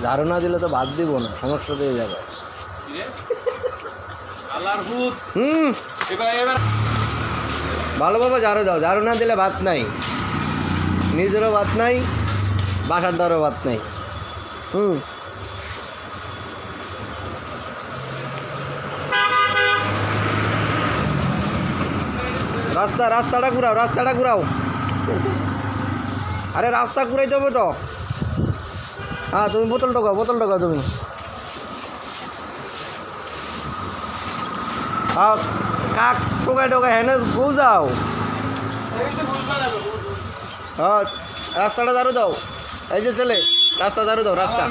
ঝাড়ু না দিলে তো ভাত দিব না, সমস্যা দিয়ে যাবে। ভালোভাবে ঝাড়ু দাও, ঝাড়ু না দিলে ভাত নাই, নিজেরও ভাত নাই, বাসার দ্বারও ভাত নাই। রাস্তাটা ঘুরাও, রাস্তাটা ঘুরাও। আরে রাস্তা ঘুরাইতে হবে তো। হ্যাঁ তুমি বোতল ঢোকাও তুমি। হ্যাঁ কাক টোকায় হ্যাঁ গু যাও। হ্যাঁ রাস্তাটা ঝাড়ু দাও, এই যে ছেলে রাস্তা ঝাড়ু দাও, রাস্তা।